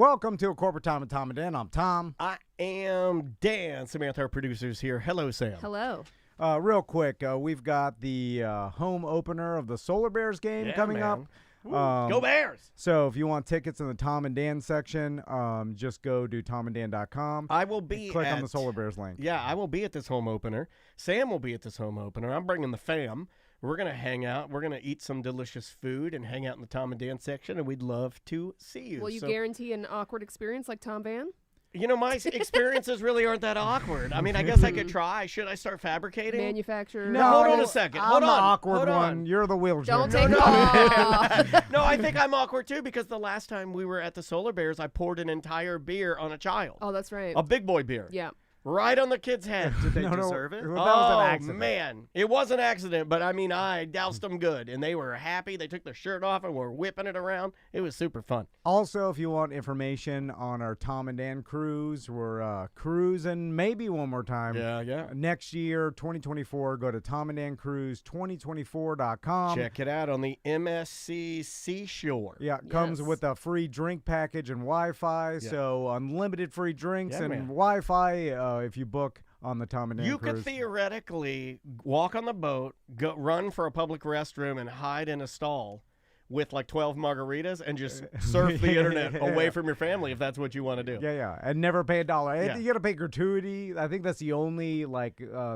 Welcome to A Corporate Time with Tom and Dan. I'm Tom. I am Dan. Samantha, our producer's here. Hello, Sam. Hello. Real quick, we've got the home opener of the Solar Bears game coming up. Go Bears! So if you want tickets in the Tom and Dan section, just go to tomanddan.com. I will be click on the Solar Bears link. Yeah, I will be at this home opener. Sam will be at this home opener. I'm bringing the fam. We're going to hang out. We're going to eat some delicious food and hang out in the Tom and Dan section, and we'd love to see you. Will you guarantee an awkward experience like Tom Van? You know, my experiences really aren't that awkward. I mean, I guess I could try. Should I start fabricating? Manufacturer. No, hold on a second. Hold I'm on. the awkward Hold one. on. You're the wheelchair. Don't take off. No, I think I'm awkward too because the last time we were at the Solar Bears, I poured an entire beer on a child. Oh, that's right. A big boy beer. Yeah. Right on the kid's head. Did they deserve it? That was an accident. Man. It was an accident, but I mean, I doused them good, and they were happy. They took their shirt off and were whipping it around. It was super fun. Also, if you want information on our Tom and Dan cruise, we're cruising maybe one more time. Yeah. Next year, 2024, go to tomanddancruise2024.com. Check it out on the MSC Seashore. Yeah, it comes with a free drink package and Wi-Fi, so unlimited free drinks and Wi-Fi if you book on the Tom and Dan You cruise. could theoretically walk on the boat, go run for a public restroom, and hide in a stall with like 12 margaritas and just surf the internet away from your family if that's what you want to do. Yeah, and never pay $1. Yeah. You got to pay gratuity. I think that's the only thing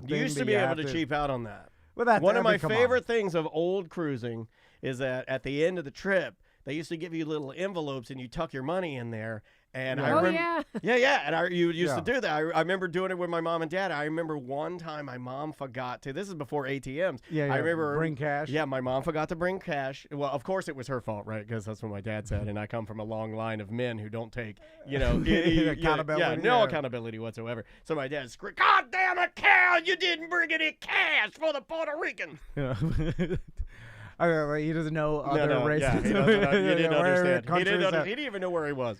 You used to be able to cheap out on that. Well, one of my favorite things of old cruising is that at the end of the trip, they used to give you little envelopes and you tuck your money in there. And I remember, and you used to do that. I remember doing it with my mom and dad. I remember one time my mom forgot to. This is before ATMs. I remember bring cash. Yeah, my mom forgot to bring cash. Well, of course it was her fault, right? Because that's what my dad said. And I come from a long line of men who don't take, accountability. No accountability whatsoever. So my dad screamed, "God damn it, Cal! You didn't bring any cash for the Puerto Ricans." Yeah. He doesn't know other races. Yeah, he didn't understand. He didn't even know where he was.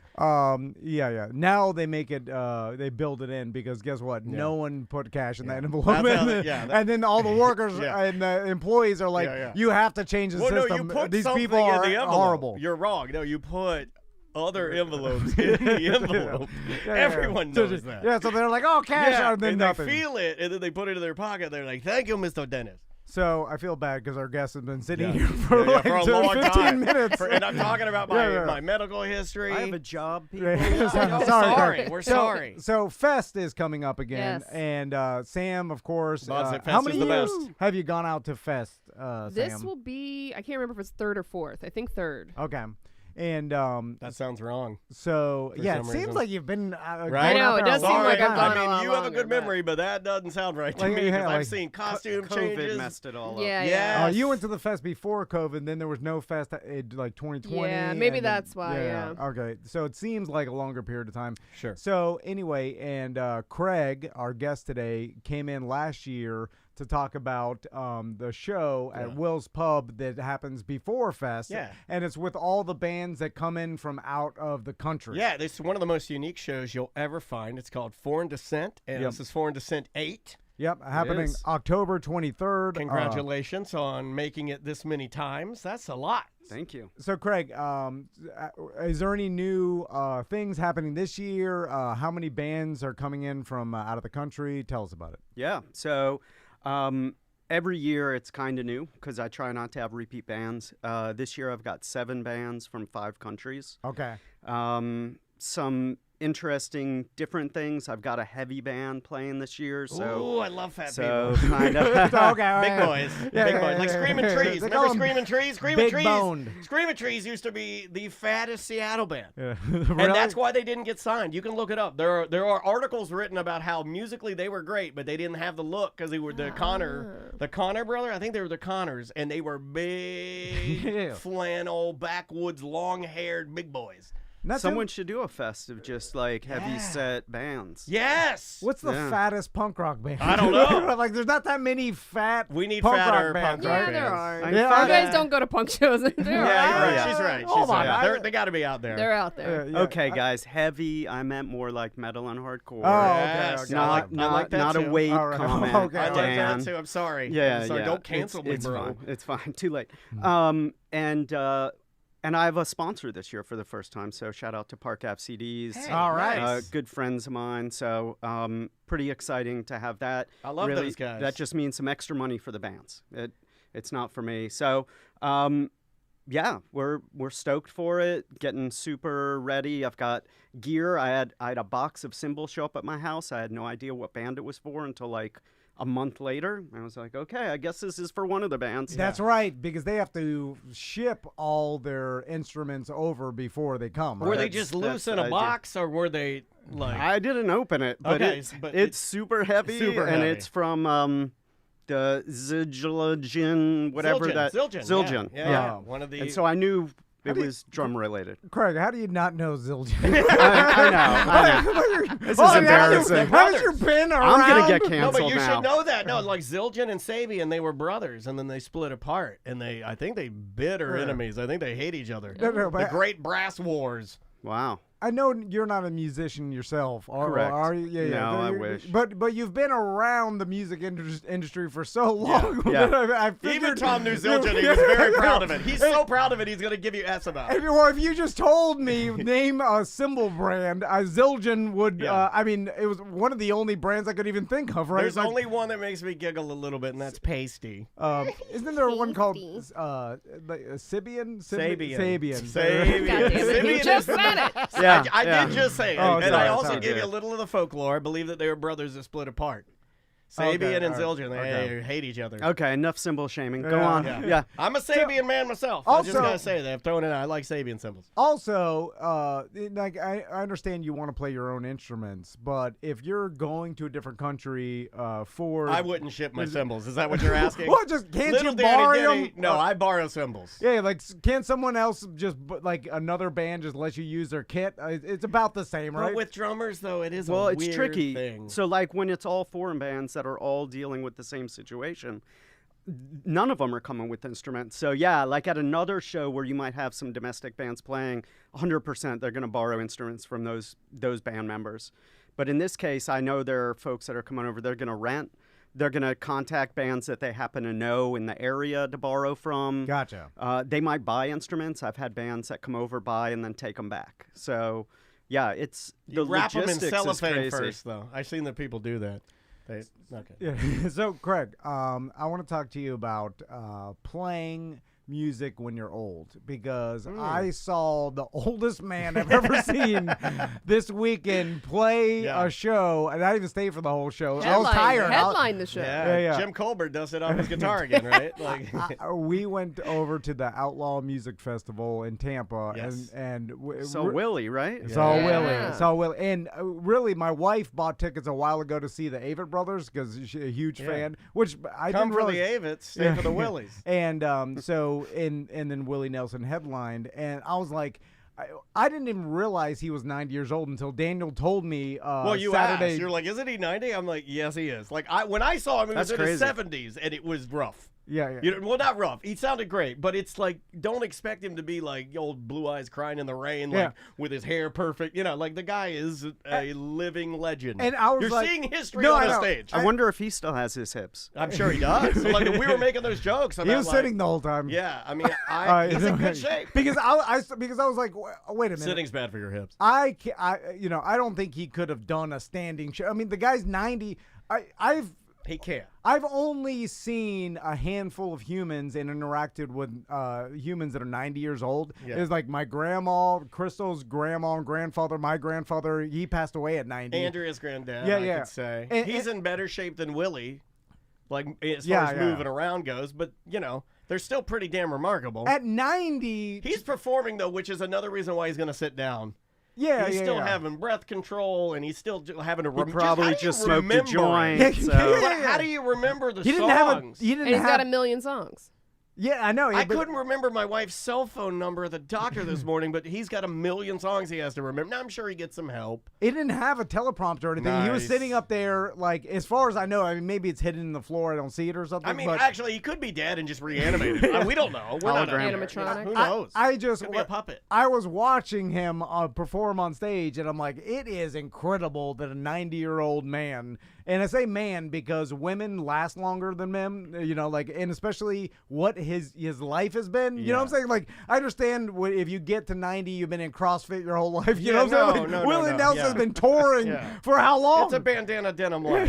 Yeah. Now they make it. They build it in because guess what? No one put cash in that envelope. And then all the workers and the employees are like, "You have to change the system. No, you put These something people in are the envelope. horrible." You're wrong. No, you put other envelopes in the envelope. Everyone knows that. Yeah, so they're like, "Oh, cash," and then nothing. They feel it, and then they put it in their pocket. They're like, "Thank you, Mr. Dennis." So I feel bad because our guest has been sitting here for for a long 15 time. minutes. And I'm talking about my medical history. I have a job, people. Sorry. We're sorry. So Fest is coming up again. Yes. And Sam, of course. Fest how many is the years best. have you gone out to Fest, This Sam? will be, I can't remember if it's third or fourth. I think third. Okay. And that sounds wrong. So For it some seems reason. like you've been Right? I know, it does seem like I've gone I mean, a lot you have a longer good than memory, but that doesn't sound right to Like, me. yeah, I've like, seen costume COVID changes. messed it all up. Yeah. You went to the Fest before COVID, then there was no Fest in like 2020. Yeah, maybe and then- that's why, yeah. Okay, so it seems like a longer period of time. Sure. So anyway, and Craig, our guest today, came in last year to talk about the show at Will's Pub that happens before Fest. Yeah. And it's with all the bands that come in from out of the country. Yeah, this is one of the most unique shows you'll ever find. It's called Foreign Dissent, and this is Foreign Dissent 8. Yep, happening is. October 23rd. Congratulations on making it this many times. That's a lot. Thank you. So, Craig, is there any new things happening this year? How many bands are coming in from out of the country? Tell us about it. Yeah. So every year it's kind of new because I try not to have repeat bands. This year I've got 7 bands from 5 countries. Okay. Some interesting different things. I've got a heavy band playing this year. So Ooh, I love fat so people. kind of Big boys. Big boys. Like Screaming Trees. They call Remember 'em Screaming Trees? Screaming big Trees. boned. Screaming Trees used to be the fattest Seattle band. Yeah. And that's why they didn't get signed. You can look it up. There are articles written about how musically they were great, but they didn't have the look because they were the Connor brother. I think they were the Connors, and they were big flannel, backwoods, long-haired big boys. someone should do a fest of just like heavy set bands. Yes. What's the fattest punk rock band? I don't know. Like, there's not that many fat. We need punk fatter rock bands, punk rock right? Yeah, there bands. are. Yeah, You guys don't go to punk shows. They're Yeah, you're right. Yeah. She's right. Hold on. They got to be out there. They're out there. Yeah. Okay, guys, heavy. I meant more like metal and hardcore. Oh, okay. Yes. Okay. Not I like that not too. a weight All right. comment. Okay. I like Dan. that too. I'm sorry. Yeah, I'm sorry. yeah. Don't cancel me, it's bro. Fine. It's fine. Too late. And I have a sponsor this year for the first time, so shout out to Park Ave CDs. Hey, all right. nice. Good friends of mine, so pretty exciting to have that. I love really, those guys. That just means some extra money for the bands. It's not for me. So, yeah, we're stoked for it, getting super ready. I've got gear. I had a box of cymbals show up at my house. I had no idea what band it was for until like a month later. I was like, okay, I guess this is for one of the bands. That's right, because they have to ship all their instruments over before they come. Right? Were they just loose in a box, or were they like? I didn't open it, but, Okay, it's super heavy, and it's from the Zildjian, whatever Zildjian. Yeah. One of the. And so I knew it was drum related. Craig, how do you not know Zildjian? I know. This is embarrassing. Haven't you been around? I'm gonna get No, canceled but you now. should know that. No, like Zildjian and Sabian, they were brothers, and then they split apart, and I think they bitter enemies. I think they hate each other. No, the Great Brass Wars. Wow. I know you're not a musician yourself, Correct. Are you? Yeah, yeah. No, I wish. But you've been around the music industry for so long. Yeah. that I Even figured, Tom knew Zildjian. He was very proud of it. He's so proud of it, he's going to give you S about it. If you just told me name a cymbal brand, Zildjian would. Yeah. I mean, it was one of the only brands I could even think of. Right? There's only one that makes me giggle a little bit, and that's Pasty. Isn't there one called Sabian? Sabian. You just said it. Yeah, I did just say it. Oh, And sorry, I also sorry. gave you a little of the folklore. I believe that they were brothers that split apart. Sabian and Zildjian, they hate each other. Okay, enough cymbal shaming. Go on. Yeah. I'm a Sabian man myself. I just gotta say that. I've thrown it out. I like Sabian cymbals. Also, like I understand you want to play your own instruments, but if you're going to a different country for, I wouldn't ship my cymbals. Is that what you're asking? Well, just can't Little you Daddy borrow Daddy- them? No, I borrow cymbals. Yeah, like can't someone else just like another band just let you use their kit? It's about the same, right? But with drummers, though, it is Well, a it's weird tricky. thing. So, like, when it's all foreign bands that are all dealing with the same situation, none of them are coming with instruments. So, yeah, like at another show where you might have some domestic bands playing, 100% they're going to borrow instruments from those band members. But in this case, I know there are folks that are coming over, they're going to rent. They're going to contact bands that they happen to know in the area to borrow from. Gotcha. They might buy instruments. I've had bands that come over, buy, and then take them back. So, yeah, it's You the wrap them in logistics is cellophane crazy. first, though. I've seen that people do that. Okay. Yeah. So, Craig, I want to talk to you about playing music when you're old, because I saw the oldest man I've ever seen this weekend play a show, and I even stayed for the whole show. I was tired. Headline the show. Yeah. Jim Colbert does it on his guitar again, right? Like we went over to the Outlaw Music Festival in Tampa, Yes. and So Willie, right? Saw Willie, and really, my wife bought tickets a while ago to see the Avett Brothers because she's a huge fan. Which I come didn't for the realize. Avets, stay for the Willies. And and then Willie Nelson headlined, and I was like, I didn't even realize he was 90 years old until Daniel told me. Well, you Saturday. asked. You're like, isn't he 90? I'm like, yes, he is. Like when I saw him, he was in his 70s, and it was rough. Yeah. Well, not rough. He sounded great, but it's like, don't expect him to be like old Blue Eyes Crying in the Rain, like with his hair perfect. Like the guy is a living legend. And I was You're like, seeing history on the stage. I wonder if he still has his hips. I'm sure he does. So, like we were making those jokes about, he was sitting the whole time. Yeah, I mean, he's in good shape. Because I was like, wait a minute. Sitting's bad for your hips. I don't think he could have done a standing show. I mean, the guy's 90. He can't. I've only seen a handful of humans and interacted with humans that are 90 years old. Yeah. It's like my grandma, Crystal's grandma and grandfather, my grandfather, he passed away at 90. Andrea's granddad, Yeah, I yeah. could say. And- He's in better shape than Willie, like as Yeah, far as yeah. moving around goes, but, they're still pretty damn remarkable. At 90. He's performing, though, which is another reason why he's going to sit down. He's Still having breath control, and he's still having to remember. Probably just smoked a joint. So. But how do you remember the He didn't songs? And he's got a million songs. Yeah, I know. I couldn't remember my wife's cell phone number at the doctor this morning, but he's got a million songs he has to remember. Now I'm sure he gets some help. He didn't have a teleprompter or anything. He was Nice. sitting up there, like, as far as I know, I mean, maybe it's hidden in the floor. I don't see it or something. I mean, but actually, he could be dead and just reanimated. We don't know. We're not Hologram. Animatronic. Who knows? I just Could be a puppet. I was watching him perform on stage, and I'm like, it is incredible that a 90-year-old man, and I say man because women last longer than men, and especially what his life has been. You know what I'm saying? Like, I understand if you get to 90, you've been in CrossFit your whole life. You know what I'm saying? Like, Willie Nelson's been touring for how long? It's a bandana denim life.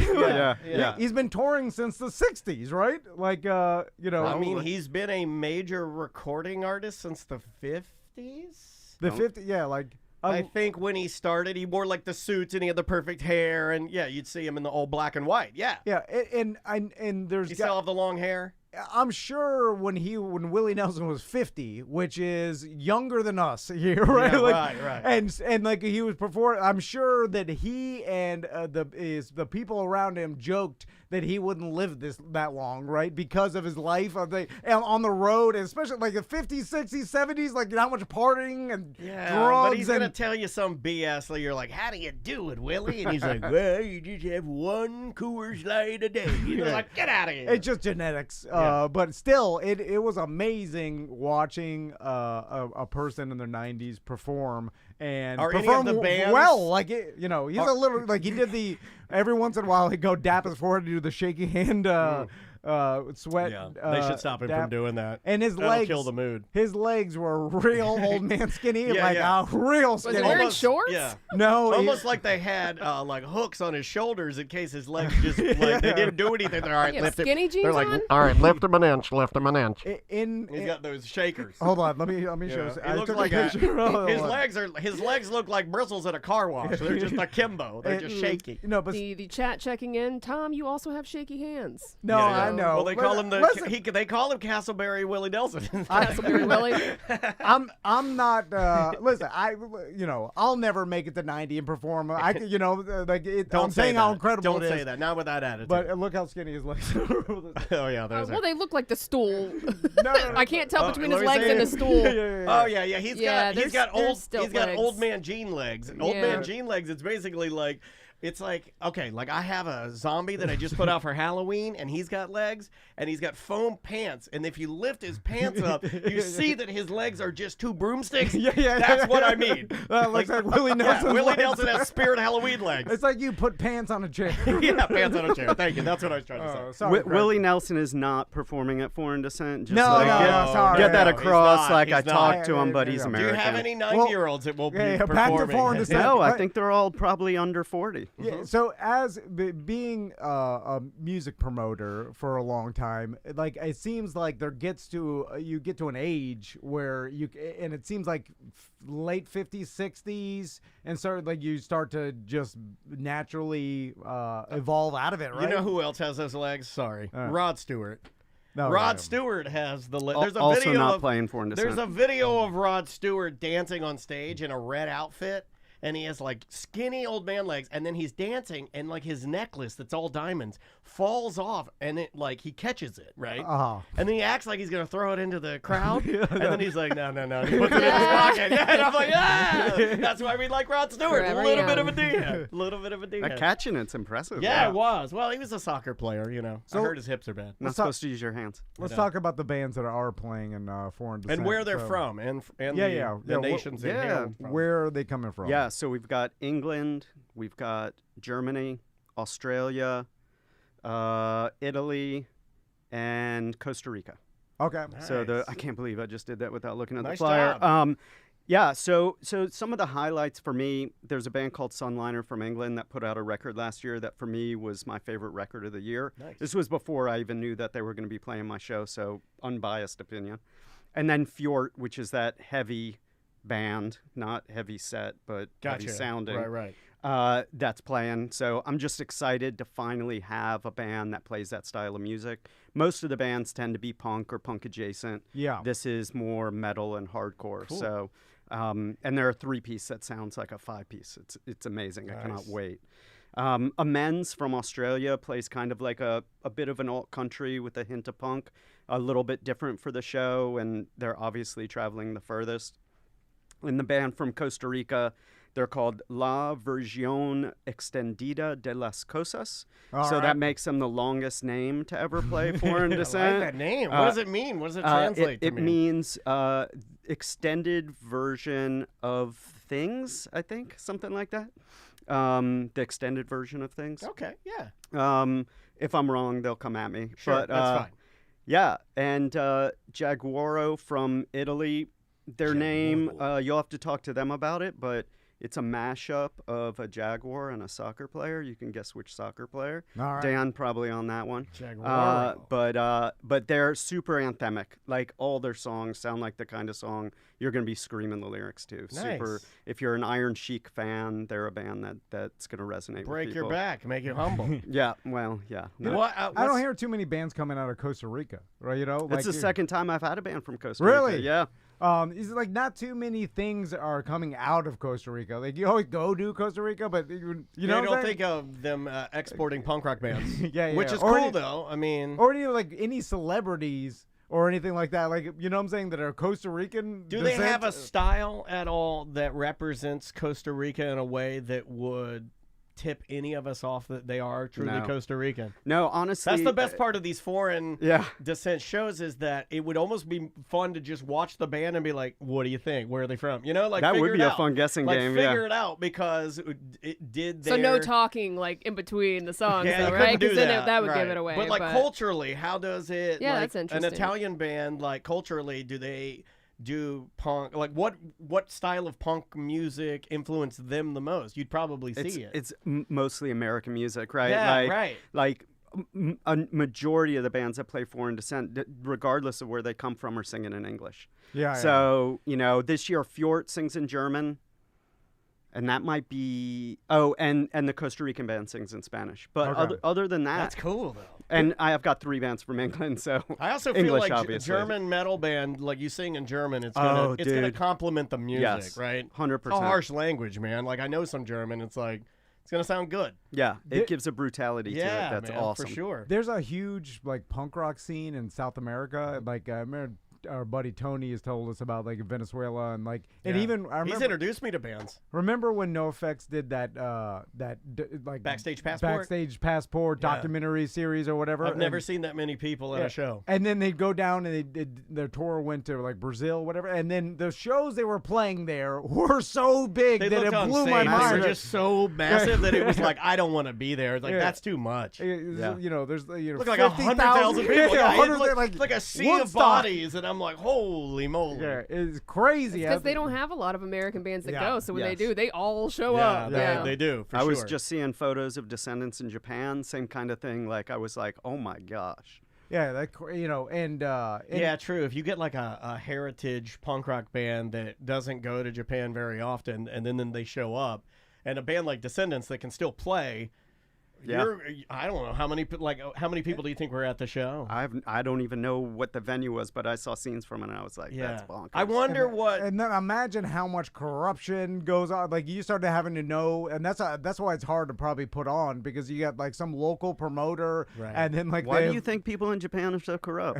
He's been touring since the 60s, right? Like, you know. I mean, he's been a major recording artist since the 50s. The 50s, yeah, like. I think when he started, he wore like the suits and he had the perfect hair, and you'd see him in the old black and white. Yeah, and there's. You still have the long hair. I'm sure when Willie Nelson was 50, which is younger than us here, right? Yeah, like, right. And like he was performing, I'm sure that he and the people around him joked that he wouldn't live that long, right? Because of his life on the road, and especially like the 50s, 60s, 70s, like how much partying and drugs. But he's gonna tell you some BS. Like you're like, how do you do it, Willie? And he's like, well, you just have one Coors Light a day. You're like, get out of here. It's just genetics. But still, it was amazing watching a person in their 90s perform and perform the bands? well. Like, he's a little, like he did every once in a while he'd go dap his forehead to do the shaky hand sweat. Yeah, they should stop him from doing that. And his That'll legs kill the mood. His legs were real old man skinny, real skinny. Was he wearing shorts? Yeah. No, almost like they had like hooks on his shoulders in case his legs just like they didn't do anything. They're all right, lift skinny jeans They're like, on? all right, lift him an inch, lift him an inch. He's got those shakers. Hold on, let me show. He looks like his legs look like bristles at a car wash. They're just akimbo. They're just shaky. No, but the chat checking in. Tom, you also have shaky hands. No, I know. Well, they call him they call him Castleberry Willie Nelson. Castleberry Willie. I'm not. Listen, I'll never make it to 90 and perform. I'm saying how incredible it is. Don't say that. Not with that attitude. But look how skinny his legs are. Oh yeah, well, they look like the stool. No. I can't tell between his legs and the stool. Oh yeah. He's got old man jean legs. Old man jean legs. It's basically like. It's like, okay, like I have a zombie that I just put out for Halloween, and he's got legs, and he's got foam pants, and if you lift his pants up, you see that his legs are just two broomsticks. That's what I mean. Looks like Willie Nelson. Willie Nelson has Spirit Halloween legs. It's like you put pants on a chair. Pants on a chair. Thank you. That's what I was trying to say. Sorry, Willie Nelson is not performing at Foreign Dissent. Just get that across. I talked to him, but he's American. Do you have any 90-year-olds that will be performing? Back to Foreign Dissent. No, I think they're all probably under 40. Yeah, so as being a music promoter for a long time, like it seems like you get to an age where and it seems like late 50s, 60s, and you start to just naturally evolve out of it, right? You know who else has those legs? Sorry, Rod Stewart. No, Rod Stewart has the legs. There's a also video not playing Foreign Dissent. There's a video of Rod Stewart dancing on stage in a red outfit. And he has like skinny old man legs, and then he's dancing, and like his necklace that's all diamonds falls off, and it like he catches it, right? And then he acts like he's gonna throw it into the crowd, and then he's like, no, he puts it in his pocket. And I'm like, that's why we like Rod Stewart. A little bit of a D. That catching it's impressive. Yeah, it was. Well, he was a soccer player, you know. So I heard his hips are bad. Not supposed to use your hands. Let's talk about the bands that are playing in Foreign Dissent and where they're from, and the nations they hail from. Where are they coming from? Yeah, so we've got England, we've got Germany, Australia, Italy, and Costa Rica. Okay. Nice. So I can't believe I just did that without looking at nice the flyer. Job. So some of the highlights for me, there's a band called Sunliner from England that put out a record last year that for me was my favorite record of the year. Nice. This was before I even knew that they were going to be playing my show, so unbiased opinion. And then Fjord, which is that heavy band, not heavy set, but heavy sounding. Right. That's playing. So I'm just excited to finally have a band that plays that style of music. Most of the bands tend to be punk or punk adjacent. Yeah. This is more metal and hardcore. Cool. So, and they're a 3-piece that sounds like a 5-piece. It's amazing. Nice. I cannot wait. Amends from Australia plays kind of like a bit of an alt country with a hint of punk, a little bit different for the show, and they're obviously traveling the furthest. And the band from Costa Rica, they're called La Versión Extendida de las Cosas. That makes them the longest name to ever play Foreign Dissent. I like that name. What does it mean? What does it translate to mean? It means extended version of things, I think, something like that. The extended version of things. Okay, yeah. If I'm wrong, they'll come at me. Sure, that's fine. Yeah, and Jaguaro from Italy. Their name, you'll have to talk to them about it, but it's a mashup of a jaguar and a soccer player. You can guess which soccer player. All right. Dan probably on that one. Jaguaro. But they're super anthemic. Like all their songs sound like the kind of song you're going to be screaming the lyrics to. Nice. Super. If you're an Iron Chic fan, they're a band that's going to resonate Break with your people. back, make you humble. Yeah, well, yeah. You No. know, What, I don't hear too many bands coming out of Costa Rica, right? You know, That's like, the second time I've had a band from Costa Rica. Really? Yeah. Is it like not too many things are coming out of Costa Rica? Like you always go to Costa Rica, but you know, I what don't I'm saying? think of them exporting punk rock bands. Yeah, Which yeah. is Or cool, any- though. I mean, or any like any celebrities or anything like that. Like you know what I'm saying, that are Costa Rican. do they descent? have a style at all that represents Costa Rica in a way that would tip any of us off that they are truly No. Costa Rican? No, honestly. That's the best part of these foreign Yeah. Dissent shows is that it would almost be fun to just watch the band and be like, what do you think? Where are they from? You know, like That would figure be it a out. fun guessing like, game, figure yeah. it out because it did So no their- talking like in between the songs, Yeah, though, you right? couldn't do Because then that. that would give Right. it away. But like culturally, how does it? Yeah, like, that's An interesting. Italian band, like culturally, do they do punk? Like what style of punk music influenced them the most? You'd probably see it. It's mostly American music, right? Yeah, like, right. Like a majority of the bands that play foreign descent, regardless of where they come from, are singing in English. Yeah. So, you know, this year Fjord sings in German. And that might be and the Costa Rican band sings in Spanish. But Okay. other than that, That's cool though. and I have got 3 bands from England, so I also feel English, like obviously. German metal band, like you sing in German, it's Oh, gonna dude. complement the music, Yes, right? 100%. It's a harsh language, man. Like I know some German. It's like it's gonna sound good. Yeah, it Th- gives a brutality to it Yeah, that's man, awesome. for sure. There's a huge like punk rock scene in South America. Like I remember our buddy Tony has told us about like Venezuela and like and Yeah. even I He's remember introduced me to bands. remember when NoFX did that like Backstage Passport? Backstage Passport Yeah. documentary series or whatever. I've never and- seen that many people at Yeah. a show. And then they'd go down and they did their tour went to like Brazil, whatever. And then the shows they were playing there were so big They that looked it on blew stage. my They mind. were just so massive that it was like I don't want to be there. It's like Yeah. that's too much. You know, there's Look like 100,000 people. Yeah, it 100,000, looked like a sea Woodstock. of bodies, and I'm like, holy moly. Yeah, it's crazy. Because they don't have a lot of American bands that Yeah. go, so when they Yes. do, they all show Yeah, up. they do. For I sure. was just seeing photos of Descendants in Japan, same kind of thing. Like I was like, oh my gosh. Yeah, that you know, and Yeah, true. If you get like a heritage punk rock band that doesn't go to Japan very often, and then they show up, and a band like Descendants that can still play, Yeah. I don't know how many people do you think were at the show? I don't even know what the venue was, but I saw scenes from it and I was like, Yeah. that's bonkers. I wonder what. And then imagine how much corruption goes on. Like you started having to know, and that's why it's hard to probably put on because you got like some local promoter, Right. and then like Why they do you think people in Japan are so corrupt?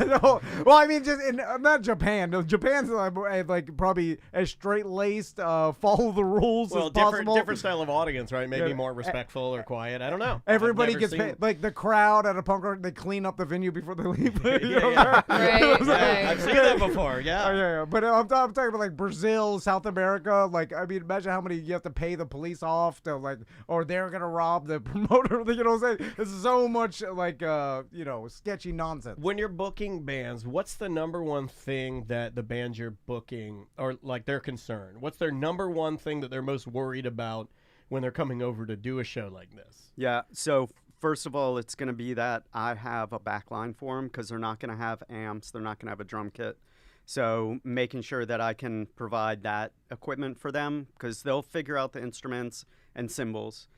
No, well, I mean, just in not Japan. No, Japan's like probably as straight laced, follow the rules Well, as possible. different style of audience, right? Maybe Yeah. more respectful or quiet. I don't know. Everybody I've gets never paid. seen- Like the crowd at a punk rock, they clean up the venue before they leave. You Yeah, know? yeah. Right, Yeah, I've seen that before. Yeah. Oh, yeah. But I'm talking about like Brazil, South America. Like, I mean, imagine how many you have to pay the police off to like, or they're gonna rob the promoter. You know what I'm saying? It's so much like, you know, sketchy nonsense. When you're booking bands, what's the number one thing that the bands you're booking, or like they're concerned? What's their number one thing that they're most worried about when they're coming over to do a show like this? Yeah. So first of all, it's going to be that I have a backline for them because they're not going to have amps. They're not going to have a drum kit. So making sure that I can provide that equipment for them because they'll figure out the instruments and cymbals.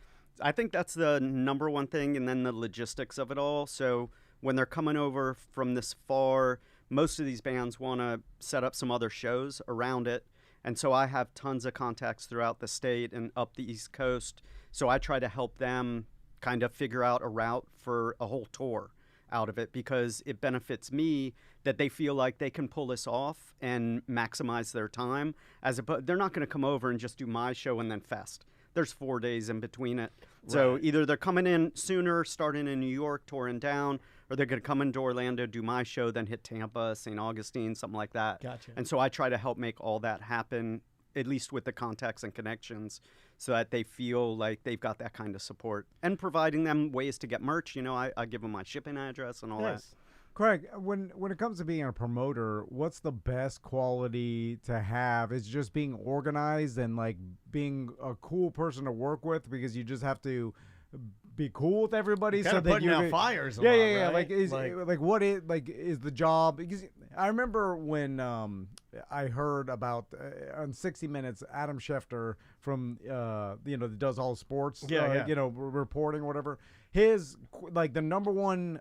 I think that's the number one thing, and then the logistics of it all. So when they're coming over from this far, most of these bands want to set up some other shows around it. And so I have tons of contacts throughout the state and up the East Coast. So I try to help them kind of figure out a route for a whole tour out of it because it benefits me that they feel like they can pull this off and maximize their time. They're not going to come over and just do my show and then fest. There's 4 days in between it. So Right. either they're coming in sooner, starting in New York, touring down, or they're going to come into Orlando, do my show, then hit Tampa, St. Augustine, something like that. Gotcha. And so I try to help make all that happen, at least with the contacts and connections, so that they feel like they've got that kind of support. And providing them ways to get merch. You know, I give them my shipping address and all Nice. Craig, when it comes to being a promoter, what's the best quality to have? Is just being organized and like being a cool person to work with, because you just have to be cool with everybody. Kind so of that putting you out fires. yeah. Right? Like is the job? Because I remember when I heard about on 60 Minutes, Adam Schefter from that does all sports, reporting or whatever. His like the number one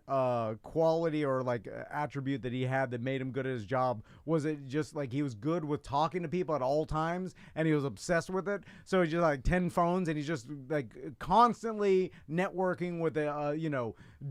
quality or like attribute that he had that made him good at his job was it just like he was good with talking to people at all times, and he was obsessed with it. So he just like 10 phones, and he's just like constantly networking with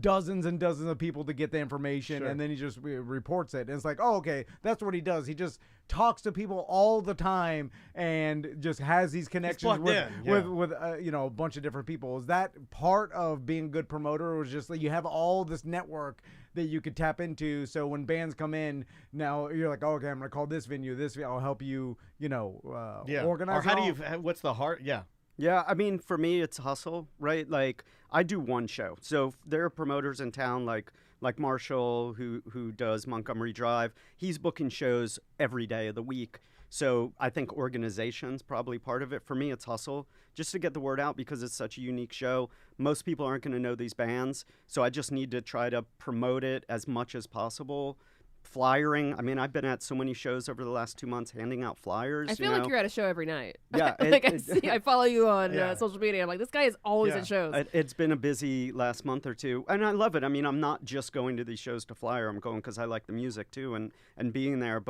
dozens and dozens of people to get the information, and then he just reports it. And it's like, oh, okay, that's what he does. He just talks to people all the time and just has these connections with a bunch of different people. Is that part of being a good promoter, or was just like you have all this network that you could tap into, so when bands come in, now you're like, oh, okay, I'm gonna call this venue, I'll help you, organize. Or how do you? What's the heart? Yeah. Yeah, I mean, for me, it's hustle, right? Like, I do one show. So there are promoters in town like Marshall, who does Montgomery Drive. He's booking shows every day of the week. So I think organization's probably part of it. For me, it's hustle, just to get the word out, because it's such a unique show. Most people aren't going to know these bands, so I just need to try to promote it as much as possible. Flyering. I mean, I've been at so many shows over the last 2 months handing out flyers. I feel like you're at a show every night. Yeah. I follow you on social media. I'm like, this guy is always at shows. It's been a busy last month or two, and I love it. I mean, I'm not just going to these shows to flyer. I'm going because I like the music too, and being there.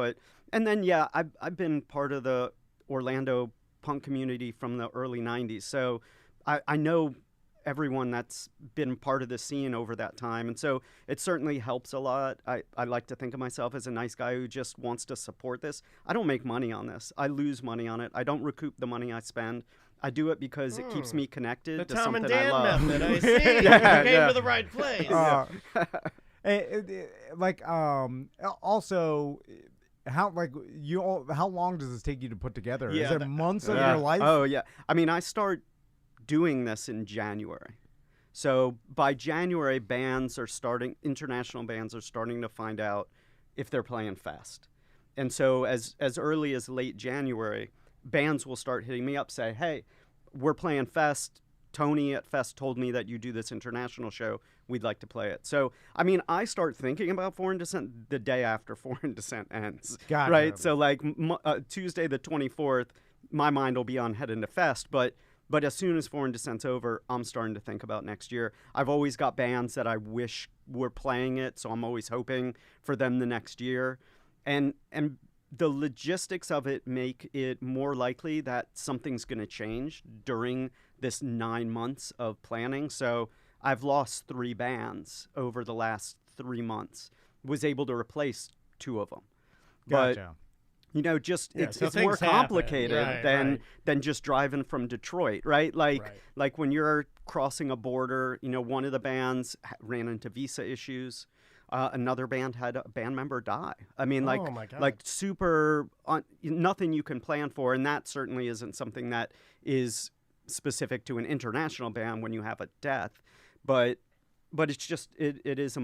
And then I've been part of the Orlando punk community from the early 90s. So I know everyone that's been part of the scene over that time. And so it certainly helps a lot. I like to think of myself as a nice guy who just wants to support this. I don't make money on this. I lose money on it. I don't recoup the money I spend. I do it because it keeps me connected to something I love. The Tom and Dan method, I see. You came to the right place. Also, how long does this take you to put together? Yeah, is it months of your life? Oh, yeah. I mean, I start doing this in January. So by January, international bands are starting to find out if they're playing Fest. And so as early as late January, bands will start hitting me up, say, hey, we're playing Fest. Tony at Fest told me that you do this international show. We'd like to play it. So, I mean, I start thinking about Foreign Dissent the day after Foreign Dissent ends. Gotcha. Right? So like Tuesday the 24th, my mind will be on heading to Fest, but as soon as Foreign Dissent's over, I'm starting to think about next year. I've always got bands that I wish were playing it, so I'm always hoping for them the next year. And the logistics of it make it more likely that something's going to change during this 9 months of planning. So I've lost 3 bands over the last 3 months. Was able to replace 2 of them. Gotcha. But it's more complicated than just driving from Detroit, right? Like when you're crossing a border, one of the bands ran into visa issues. Another band had a band member die. I mean, super nothing you can plan for, and that certainly isn't something that is specific to an international band when you have a death. But it's just it is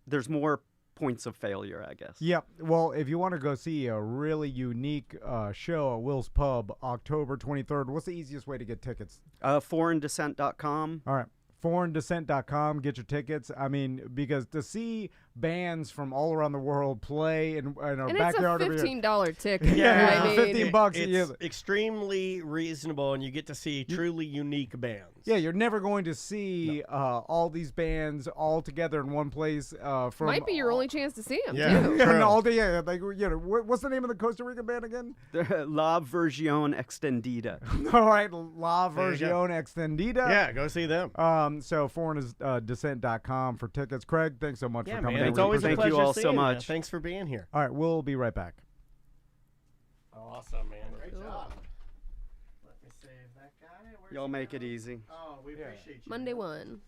there's more points of failure, I guess. Yep. Well, if you want to go see a really unique show at Will's Pub, October 23rd, what's the easiest way to get tickets? foreigndissent.com. All right. foreigndissent.com, get your tickets. I mean, because to see bands from all around the world play in our backyard, it's a $15 ticket. Yeah, I mean, $15. It's extremely reasonable, and you get to see truly unique bands. Yeah, you're never going to see all these bands all together in one place. Might be your only chance to see them, too. And all day, what's the name of the Costa Rica band again? La Version Extendida. All right, La Version Extendida. Yeah, go see them. So foreigndissent.com for tickets. Craig, thanks so much for coming. It's always a Thank pleasure you all seeing so much. Thanks for being here. All right, we'll be right back. Awesome, man. Great job. Let me save that guy. Y'all make it easy. Oh, we appreciate you. Monday 1. Monday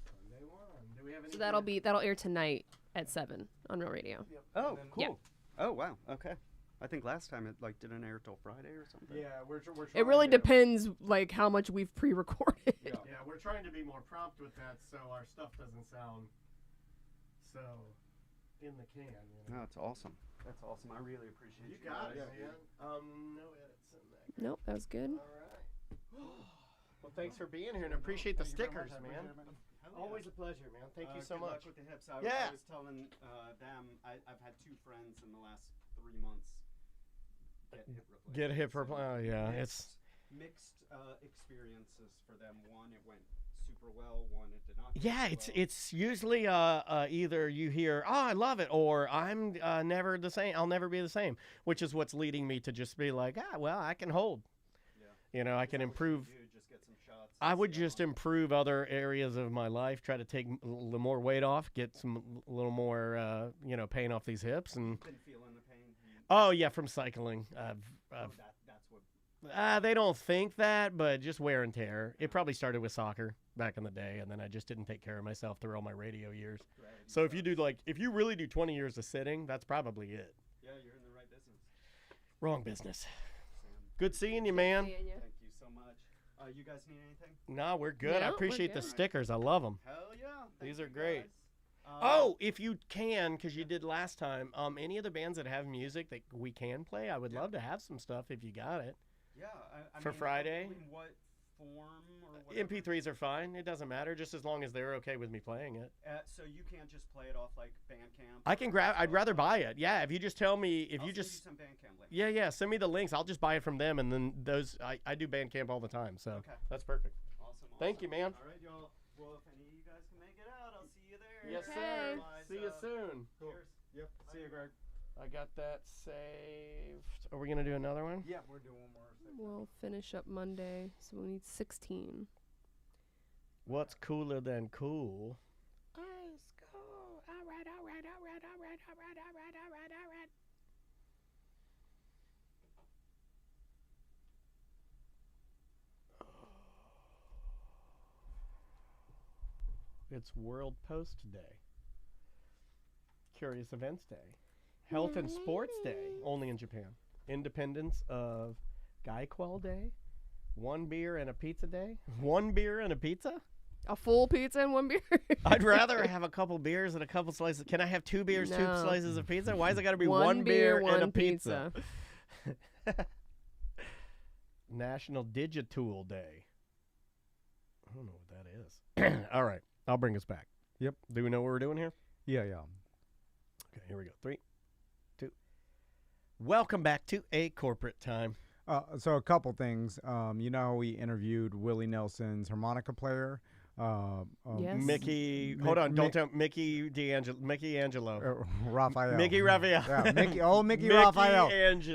1. Do we have any? So that'll air tonight at 7 on Real Radio. Yep. Oh, cool. Yeah. Oh, wow. Okay. I think last time it didn't air till Friday or something. Yeah, we're trying. It really depends how much we've pre-recorded. Yeah, we're trying to be more prompt with that so our stuff doesn't sound so in the can. No, it's awesome. That's awesome. I really appreciate you got guys. it, man. No edits in that. Nope, that was good. All right. Well, thanks for being here and appreciate the stickers, man. Always a pleasure, man. Thank you so good much. luck with the hips. I was telling them I've had 2 friends in the last 3 months get hip replacement. Oh, yeah, it's mixed experiences for them. One, it went super well. One, it did not. Yeah, it's usually either you hear, oh, I love it, or I'm never the same. I'll never be the same, which is what's leading me to just be like, well, I can hold. Yeah. You know, I can improve. Just get some shots. I would just improve other areas of my life, try to take a little more weight off, get a little more, pain off these hips, and. Been feeling the pain. Oh yeah, from cycling. That's what. They don't think that, but just wear and tear. It probably started with soccer back in the day, and then I just didn't take care of myself through all my radio years. Right, so if you really do 20 years of sitting, that's probably it. Yeah, you're in the right business. Wrong business. Good seeing you, man. Thank you so much. You guys need anything? No, we're good. I No, appreciate we're the good. stickers. I love them. Hell yeah. These Thank are you great. guys. Oh, if you can, because you did last time, any of the bands that have music that we can play, I would love to have some stuff if you got it. Yeah. I For mean, Friday? In what form or whatever? MP3s are fine. It doesn't matter, just as long as they're okay with me playing it. So you can't just play it off like Bandcamp? I can grab. I'd rather buy it. Yeah, if you just tell me, I'll send you some Bandcamp links. Yeah, send me the links. I'll just buy it from them, and then those I do Bandcamp all the time, so Okay. that's perfect. Awesome. Thank you, man. All right, y'all. Well, if any of you guys can make it out, I'll see you there. Yes, Okay. sir. Bye, See you so- soon. Cheers. Yep. See you, Greg. I got that saved. Are we gonna do another one? Yeah, we're doing one more. We'll finish up Monday, so we need 16. What's cooler than cool? Let's go. All right. It's World Post Day. Curious Events Day. Health and Sports Day, only in Japan. Independence of Gaikwell Day. 1 beer and a pizza day. 1 beer and a pizza? A full pizza and 1 beer? I'd rather have a couple beers and a couple slices. Can I have 2 beers, 2 No. slices of pizza? Why is it got to be 1 beer, and a 1 pizza? National Digitool Day. I don't know what that is. All right. I'll bring us back. Yep. Do we know what we're doing here? Yeah. Okay, here we go. 3, 2. Welcome back to A Corporate Time. So a couple things. We interviewed Willie Nelson's harmonica player. Yes. Mickey, hold on, don't tell Mickey Angelo. Raphael. Mickey Raphel. Yeah, Mickey Raphael.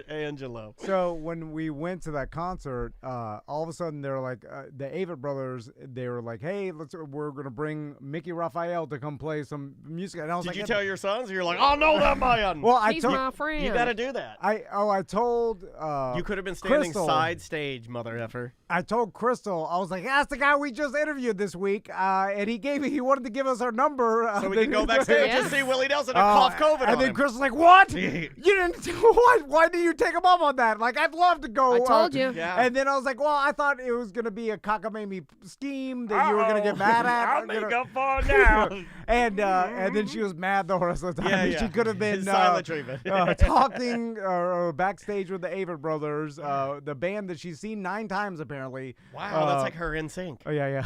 Angelo. So when we went to that concert, all of a sudden they're like, the Avett brothers, they were like, hey, we're going to bring Mickey Raphael to come play some music. And I was Did like, you tell your sons? You're like, oh, no, that man. Well, I He's told, my friend. You got to do that. I told, You could have been standing Crystal. side stage, mother effer. I told Crystal, I was like, that's the guy we just interviewed this week. And he wanted to give us our number. So we can go backstage Yeah. and see Willie Nelson and cough COVID and on then him. Crystal's like, what? You didn't, what? Why did you take him up on that? Like, I'd love to go. I told you. Yeah. And then I was like, well, I thought it was going to be a cockamamie scheme that you were going to get mad at. I'll make up for it now. And then she was mad the rest of the time. Yeah, And yeah. She could have been Silent treatment. talking backstage with the Avett brothers, the band that she's seen 9 times apparently. Wow, that's like her in sync. Oh yeah.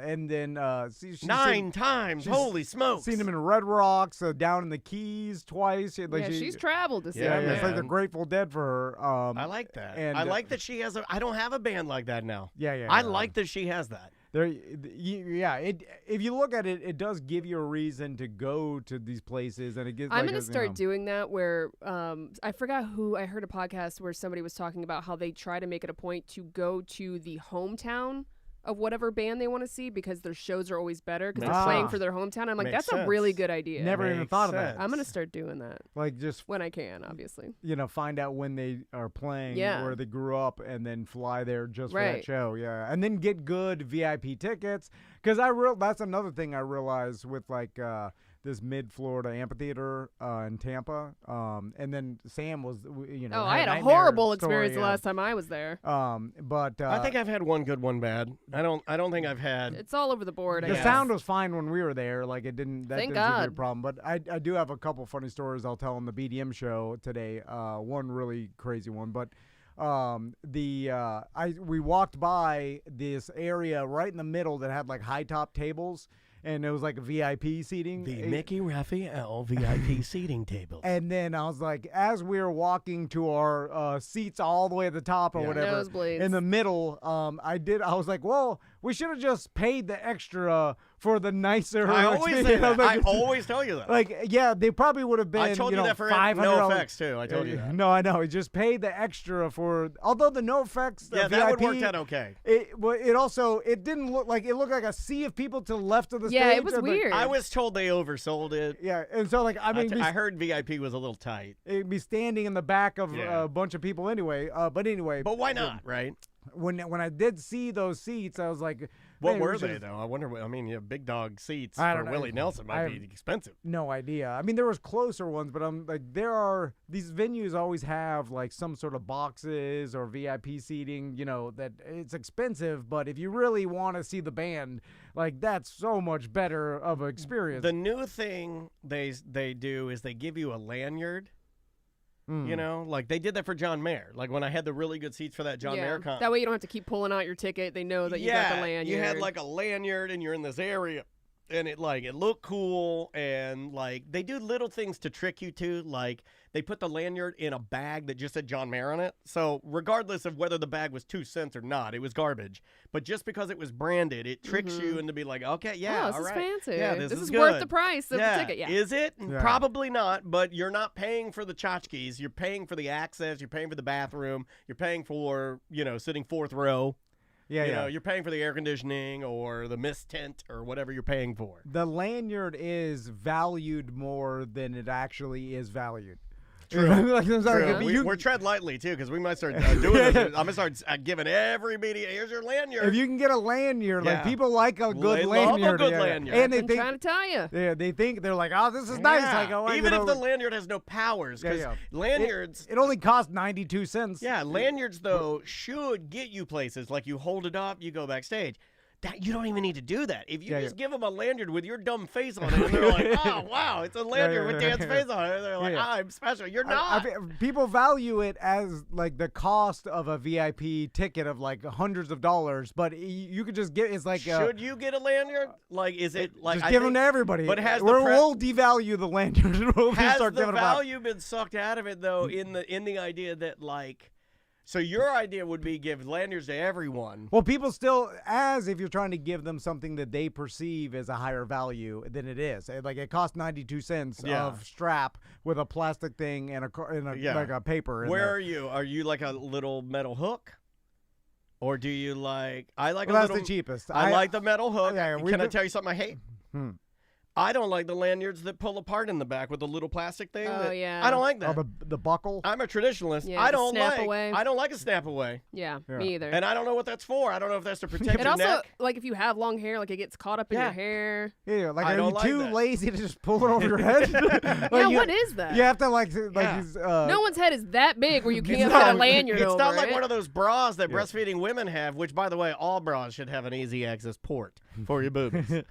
And then she's 9 times. she's Holy smokes. seen them in Red Rocks, down in the Keys twice. She's traveled to see Yeah, him. It's like the man. Grateful Dead for her. I like that. and, I like that she has I don't have a band like that now. Yeah. I like that she has that. If you look at it, it does give you a reason to go to these places, and it gives. I'm gonna start doing that. Where I forgot who I heard a podcast where somebody was talking about how they try to make it a point to go to the hometown of whatever band they want to see because their shows are always better because they're playing for their hometown. I'm like, Makes that's a really sense. good idea. Never even Makes thought of that. sense. I'm gonna start doing that Like just when I can, obviously. find out when they are playing, Yeah. where they grew up, and then fly there just for that Right. show. Yeah, and then get good VIP tickets because that's another thing I realized with like this mid-Florida amphitheater in Tampa, and then Sam was, Oh, I had a horrible experience the last time I was there. But I think I've had one good, one bad. I don't think I've had. It's all over the board. The sound was fine when we were there. Like it didn't. That Thank didn't seem to be a God. problem. But I do have a couple funny stories I'll tell on the BDM show today. One really crazy one, but. We walked by this area right in the middle that had like high top tables, and it was like a VIP seating. The Mickey Raphel VIP seating table. And then I was like, as we were walking to our seats all the way at the top or whatever, nosebleeds. in the middle, I was like, well, we should have just paid the extra for the nicer. I always say that. Like, I always tell you that. Like, yeah, they probably would have been. I told you that for $500. No Effects too. I told you that. No, I know. He just paid the extra for. Although the No Effects, Yeah, VIP, that would work out okay. It didn't look like it looked like a sea of people to the left of the stage. Yeah, it was like, weird. I was told they oversold it. Yeah, and so like I mean, I heard VIP was a little tight. it'd be standing in the back of Yeah. a bunch of people anyway. But anyway. But why not, right? When I did see those seats, I was like, What man, were we they should've- though? I wonder. I mean, big dog seats I for don't know. Willie Nelson might be expensive. No idea. I mean, there was closer ones, but I'm like, these venues always have like some sort of boxes or VIP seating. That it's expensive, but if you really want to see the band, like that's so much better of an experience. The new thing they do is they give you a lanyard. Like they did that for John Mayer. Like when I had the really good seats for that John Mayer concert. That way you don't have to keep pulling out your ticket. They know that you got the lanyard. You had like a lanyard and you're in this area. And it looked cool, and like they do little things to trick you too. Like they put the lanyard in a bag that just said John Mayer on it. So regardless of whether the bag was 2 cents or not, it was garbage. But just because it was branded, it tricks you into be like, okay, yeah, this all is right. fancy. Yeah, this is good. worth the price of the ticket. Yeah. Is it? Yeah. Probably not. But you're not paying for the tchotchkes. You're paying for the access. You're paying for the bathroom. You're paying for sitting fourth row. Yeah, You're paying for the air conditioning or the mist tent or whatever you're paying for. The lanyard is valued more than it actually is valued. True. Like, I'm sorry, We're tread lightly too, because we might start doing this. I'm gonna start giving every media. Here's your lanyard. If you can get a lanyard, like people like a good They love a lanyard. good lanyard. And I'm trying to tell you. Yeah, they think they're like, oh, this is nice. Like, oh, even if the lanyard has no powers, because lanyards. It only costs 92 cents. Yeah, lanyards though should get you places. Like you hold it up, you go backstage. That you don't even need to do that. If you just give them a lanyard with your dumb face on it, and they're like, "Oh, wow, it's a lanyard with Dan's face on it," and they're like, "I'm special." You're not. People value it as like the cost of a VIP ticket of like hundreds of dollars, but you could just get. It's like should you get a lanyard? Like, is it like just give them to everybody? But we'll devalue the lanyard. We'll has start the giving value been sucked out of it though? In the idea that like. So your idea would be give lanyards to everyone. Well, people still, as if you're trying to give them something that they perceive as a higher value than it is. Like it costs 92 cents of strap with a plastic thing and like a paper. Where are you? Are you like a little metal hook? Or do you like? I like a that's little. the cheapest. I like the metal hook. Yeah, Can I tell you something I hate? I don't like the lanyards that pull apart in the back with the little plastic thing. Oh, yeah. I don't like that. Oh, the buckle. I'm a traditionalist. Yeah, I the don't snap like. away. I don't like a snap away. Yeah, me either. And I don't know what that's for. I don't know if that's to protect it your also, neck. like, if you have long hair, like, it gets caught up in your hair. Yeah, like I are don't you like too that. lazy to just pull it over your head? What is that? You have to like no one's head is that big where you can't not. put a lanyard It's over not like it. one of those bras that breastfeeding women have, which, by the way, all bras should have an easy access port for your boobies.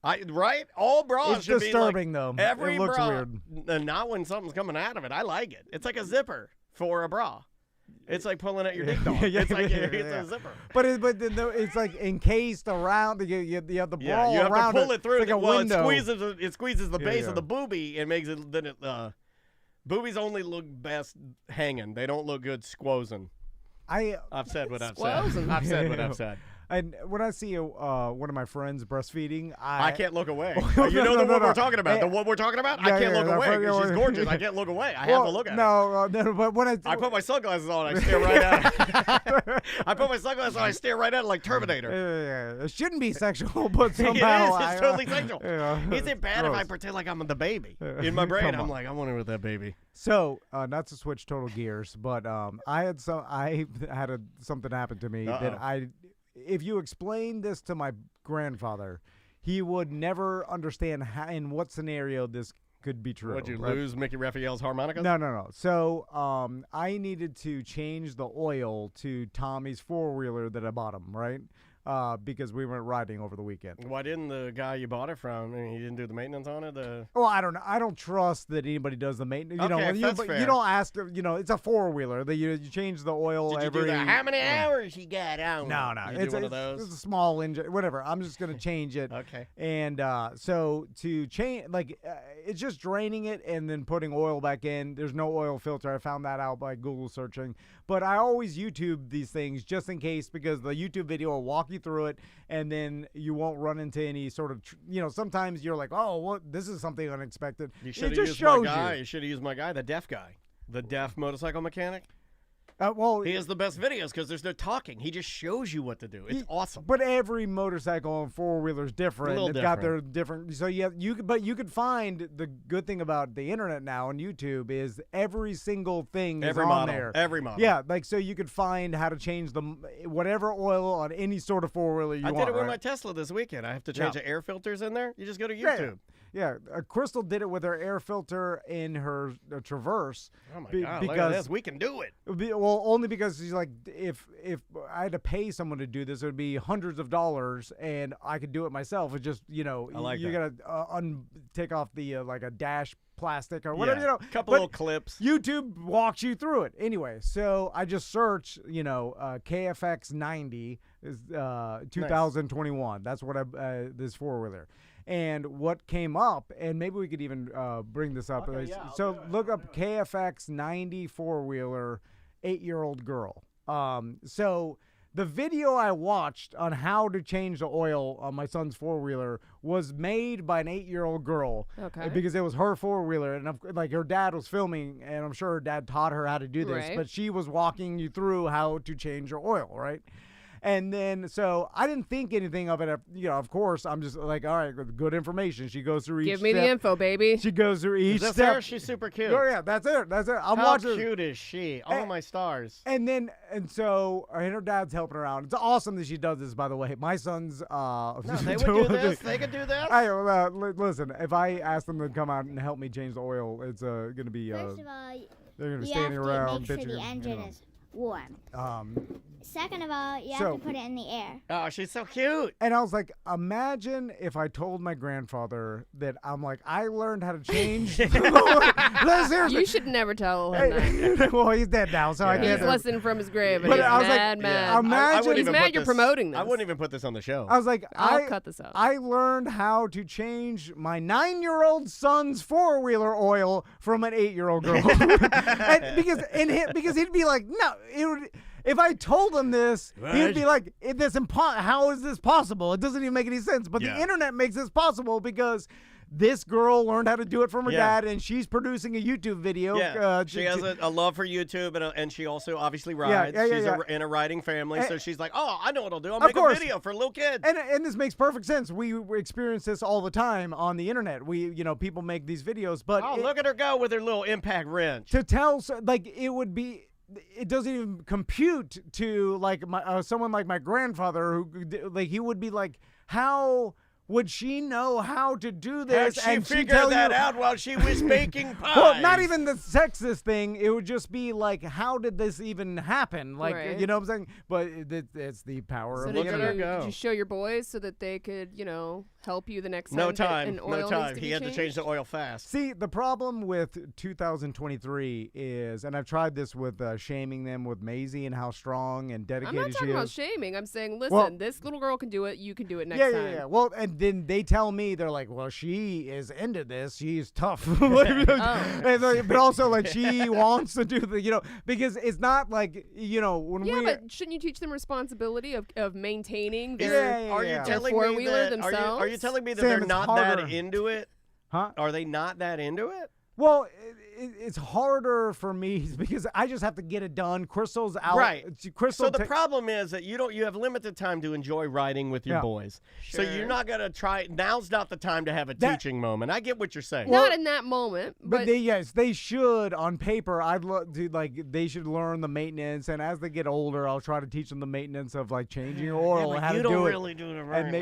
Right? All bras It's should disturbing, be though. like every It looks bra. weird. Not when something's coming out of it. I like it. It's like a zipper for a bra. It's like pulling at your ding dong. It's like it's a zipper. But it's like encased around. You have the ball Yeah, you have around to pull it through. It's like a window. It squeezes the base yeah. of the boobie and makes it. Then boobies only look best hanging. They don't look good squozing. I've said what I've said. I've said what I've said. And when I see one of my friends breastfeeding, I can't look away. No, You know no, the no, one no. we're talking about. The one we're talking about? I can't look away because she's gorgeous. I can't look away. I have to look at her. No, but when I put my sunglasses on, I stare right at it. I put my sunglasses on, I stare right at it like Terminator. It shouldn't be sexual, but somehow it is. It's totally sexual. Yeah. Is it bad if I Gross. pretend like I'm the baby? In my brain, I'm like, I want her with that baby. So, not to switch total gears, but I had something happen to me that if you explain this to my grandfather, he would never understand how, in what scenario this could be true. Would you lose Mickey Raphael's harmonicas? No. So I needed to change the oil to Tommy's four-wheeler that I bought him, right? Because we went riding over the weekend. Why didn't the guy you bought it from, he didn't do the maintenance on it? Well, I don't know. I don't trust that anybody does the maintenance. You Okay, know, that's fair. you don't ask. You know, it's a four-wheeler. You change the oil Did you every. do the how many hours you got on? No. It's one of those. It's a small engine. Whatever. I'm just gonna change it. Okay. And so to change, it's just draining it and then putting oil back in. There's no oil filter. I found that out by Google searching. But I always YouTube these things just in case, because the YouTube video will walk you through it, and then you won't run into any sort of, sometimes you're like, oh, well, this is something unexpected. You should It have just used my shows guy. you. You should have used my guy, the deaf guy. The deaf motorcycle mechanic. Well, He has the best videos because there's no talking. He just shows you what to do. It's awesome. But every motorcycle and four-wheeler is different. A little It's got their different. So you could find the good thing about the internet now on YouTube is every single thing Every is model. on there. Every model. Yeah, so you could find how to change whatever oil on any sort of four-wheeler you I want. did it with right? my Tesla this weekend. I have to change the air filters in there. You just go to Yeah, YouTube. Yeah, Crystal did it with her air filter in her Traverse. Oh my God! Look at because this. We can do it. only because she's like, if I had to pay someone to do this, it would be hundreds of dollars, and I could do it myself. It's just I like you that. gotta take off the like a dash plastic or whatever. Yeah, couple little clips. YouTube walks you through it anyway. So I just searched, KFX 90 is 2021. That's what this four-wheeler. And what came up, and maybe we could even bring this up. Okay, yeah, So look up KFX 90 four-wheeler, 8-year-old girl. So the video I watched on how to change the oil on my son's four-wheeler was made by an 8-year-old girl. Okay. Because it was her four-wheeler, and her dad was filming, and I'm sure her dad taught her how to do this, Right. but she was walking you through how to change your oil, right? And then, so I didn't think anything of it. Of course, I'm just like, all right, good information. She goes through each Give me step. the info, baby. She goes through each Is this step. her? She's super cute. Oh, yeah, that's it. I'm How watching. cute is she? Oh, my stars. And so her dad's helping her out. It's awesome that she does this, by the way. My son's. No, they would do this. They could do this. Listen, if I ask them to come out and help me change the oil, it's going to be. First of all, they're going to you standing have to around make sure bitching. the engine is warm. Second of all, you So- have to put it in the air. Oh, she's so cute. And I was like, imagine if I told my grandfather that I learned how to change. Seriously. You should never tell him that. Well, he's dead now, so I He's can't. listening from his grave, and But he's I was like, mad. yeah, imagine- He's mad you're promoting this. I wouldn't even put this on the show. I was like, I'll cut this out. I learned how to change my 9-year-old son's four-wheeler oil from an 8-year-old girl. because he'd be like, no, it would. If I told him this, he'd be like, how is this possible? It doesn't even make any sense. But the internet makes this possible because this girl learned how to do it from her dad, and she's producing a YouTube video. Yeah. She has a love for YouTube, and she also obviously rides. She's in a riding family, so she's like, oh, I know what I'll do. I'll make a video for little kids. And this makes perfect sense. We experience this all the time on the internet. People make these videos, but look at her go with her little impact wrench. To tell, it would be. It doesn't even compute to someone like my grandfather who he would be like, how would she know how to do this? And she figured that out while she was baking pies. Well, not even the sexist thing. It would just be like, how did this even happen? Right. You know what I'm saying? But it's the power of the internet. Did you show your boys so that they could, help you the next time? No time. An oil needs to He be had to change the oil fast. See, the problem with 2023 is, and I've tried this with shaming them with Maisie and how strong and dedicated I'm not talking she about is. shaming. I'm saying, listen, this little girl can do it. You can do it next time. Yeah. Well, and then they tell me, they're like, well, she is into this. She's tough. But also, she wants to do because it's not like, when we... but shouldn't you teach them responsibility of maintaining Are you telling me that? Are you telling me that they're not that into it? Huh? Are they not that into it? Well, it's harder for me because I just have to get it done. Crystal's out. Right. Crystal. So the problem is that you have limited time to enjoy riding with your boys. Sure. So you're not gonna try. Now's not the time to have a teaching moment. I get what you're saying. Not in that moment, but they should on paper. They should learn the maintenance, and as they get older, I'll try to teach them the maintenance of like changing oil and how to do it. You don't really do it right.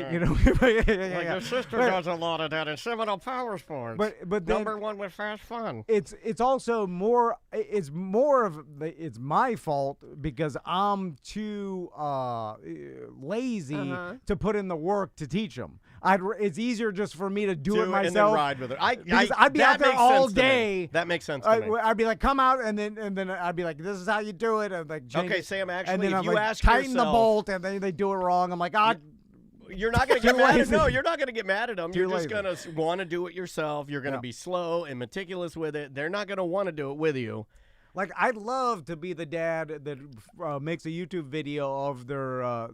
And your sister does a lot of that in Cymbal Power Sports. But then, number one with fast fun. It's also more. It's more of it's my fault because I'm too lazy to put in the work to teach them. It's easier just for me to do it myself and then ride with it. I'd be out there all day. That makes sense to me. I'd be like, come out, and then I'd be like, this is how you do it. And like, okay, Sam. Actually, and then if I'm you like, ask tighten yourself, the bolt, and then they do it wrong. I'm like, you're not going to get mad at them. No, you're not going to get mad at them. You're just lazy. going to want to do it yourself. You're going to be slow and meticulous with it. They're not going to want to do it with you. Like, I'd love to be the dad that makes a YouTube video of their,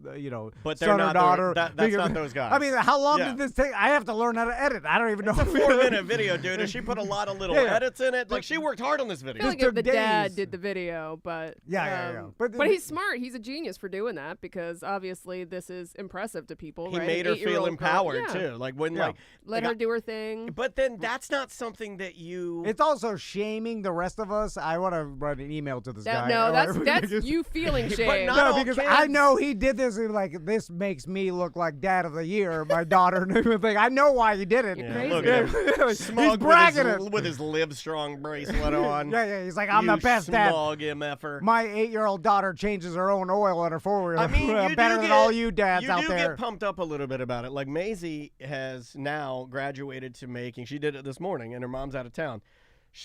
but son or daughter. That's not those guys. I mean, how long did this take? I have to learn how to edit. I don't even know. It's a 4-minute video, dude, and she put a lot of little edits in it. Like, she worked hard on this video. I feel like if the dad did the video, but but he's smart. He's a genius for doing that because obviously this is impressive to people. He right? made her feel empowered too. Like when let her do her thing. But then that's not something that you. It's also shaming the rest of us. I want to write an email to this guy. No, that's you feeling shame. No, because I know he did this. And like, this makes me look like dad of the year. My daughter and everything. I know why he did it. You're crazy. Look at him. He's bragging with his Livestrong bracelet on. Yeah. He's like, I'm the best dad. Smug MFer. My 8-year-old daughter changes her own oil on her 4-wheeler. I mean, better than all you dads out there. You do get pumped up a little bit about it. Like Maisie has now graduated to making. She did it this morning, and her mom's out of town.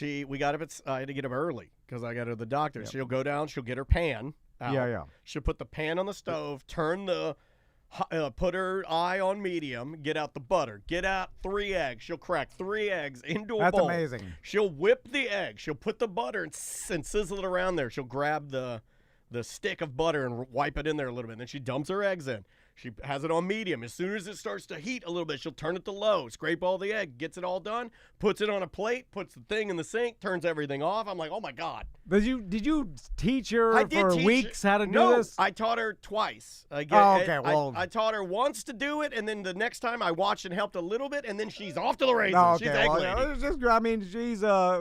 We got up I had to get up early because I got her to the doctor. Yep. She'll go down. She'll get her pan out. Yeah. She'll put the pan on the stove, put her eye on medium, get out the butter, get out 3 eggs. She'll crack 3 eggs into a bowl. That's amazing. She'll whip the egg. She'll put the butter and sizzle it around there. She'll grab the stick of butter and wipe it in there a little bit. And then she dumps her eggs in. She has it on medium. As soon as it starts to heat a little bit, she'll turn it to low, scrape all the egg, gets it all done, puts it on a plate, puts the thing in the sink, turns everything off. I'm like, oh my God. Did you teach her for weeks how to do this? I taught her twice. Okay. Well, I taught her once to do it, and then the next time I watched and helped a little bit, and then she's off to the races. She's egg lady. She's a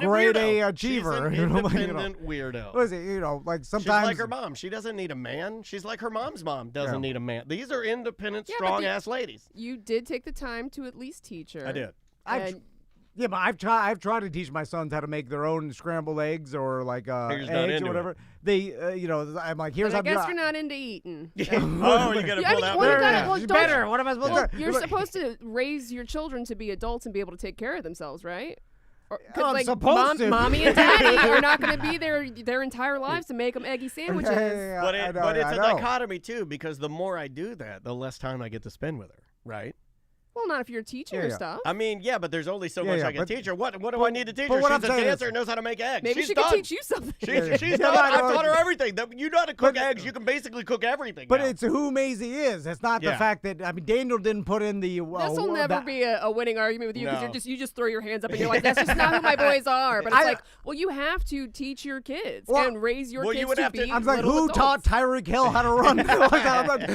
grade A achiever. She's an independent weirdo. What is it? Like sometimes she's like her mom. She doesn't need a man. She's like her mom's mom doesn't need a man. These are independent, strong-ass ladies. You did take the time to at least teach her. I did. Yeah, but I've tried to teach my sons how to make their own scrambled eggs or like eggs or whatever. They, I'm like, here's how. I guess you're not into eating. Oh, you gotta pull that one. Better. What am I supposed to do? You're supposed to raise your children to be adults and be able to take care of themselves, right? I'm supposed to. Mommy and daddy are not going to be there their entire lives to make them eggy sandwiches. But it's a dichotomy too, because the more I do that, the less time I get to spend with her, right? Well, not if you're teaching her stuff. I mean, but there's only so much I can teach her. What do I need to teach her? She's a dancer and knows how to make eggs. Maybe she can teach you something. She's done. I've taught her everything. You know how to cook eggs. You can basically cook everything. But it's who Maisie is. It's not the fact that, Daniel didn't put in the... this will never be a winning argument with you because you just throw your hands up and you're like, that's just not who my boys are. But it's like, well, you have to teach your kids and raise your kids to be I'm like, who taught Tyreek Hill how to run?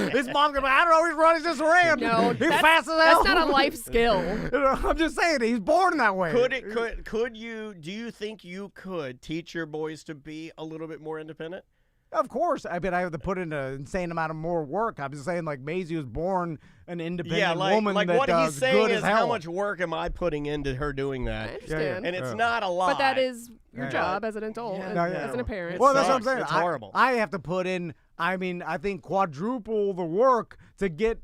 His mom's going, I don't know, he's running, just ran. No, he's fast as hell. That's not a life skill. I'm just saying, he's born that way. Do you think you could teach your boys to be a little bit more independent? Of course. I mean, I have to put in an insane amount of more work. I'm just saying, like, Maisie was born an independent woman that what he's saying is how much work am I putting into her doing that? I understand. And it's not a lot. But that is your job as an adult, as an parent. Well, that's what I'm saying. It's horrible. I have to put in, I think quadruple the work to get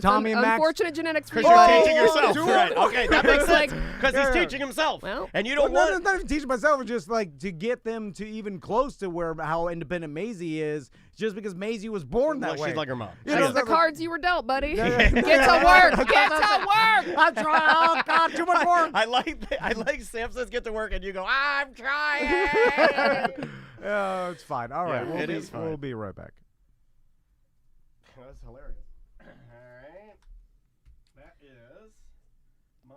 Tommy and Max. Unfortunate genetics for you. Because you're teaching yourself. Right. Okay, that makes sense. Because he's teaching himself. Well, and you don't want... It's not even teaching myself. It's just like to get them to even close to how independent Maisie is, just because Maisie was born that way. She's like her mom. That's the cards you were dealt, buddy. Get to work. Get to work. I'm trying. Oh, God, too much work. I like Sam says get to work, and you go, I'm trying. It's fine. All right. It is fine. We'll be right back. That's hilarious. All right. That is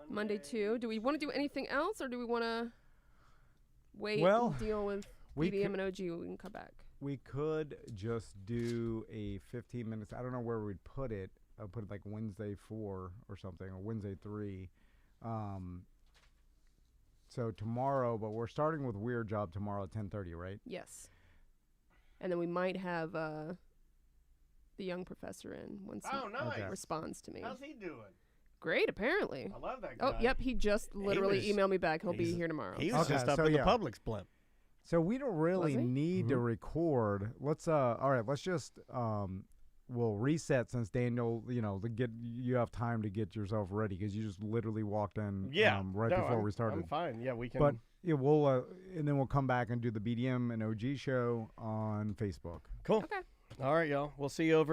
Monday 2. Do we want to do anything else, or do we want to... wait Well, and deal with BDM and OG. We can come back. We could just do a 15 minutes. I don't know where we'd put it. I'll put it like Wednesday 4 or something, or Wednesday 3. So tomorrow, but we're starting with Weird Job tomorrow at 10:30, right? Yes. And then we might have the young professor in once he responds to me. How's he doing? Great, apparently. I love that guy. Oh, yep. He just literally emailed me back. He'll be here tomorrow. He was just up in the Publix blimp. So we don't really need to record. Let's all right, let's just we'll reset since Daniel, you have time to get yourself ready because you just literally walked in before we started. I'm fine. Yeah, we can. But yeah, we'll and then we'll come back and do the BDM and OG show on Facebook. Cool. Okay. All right, y'all. We'll see you over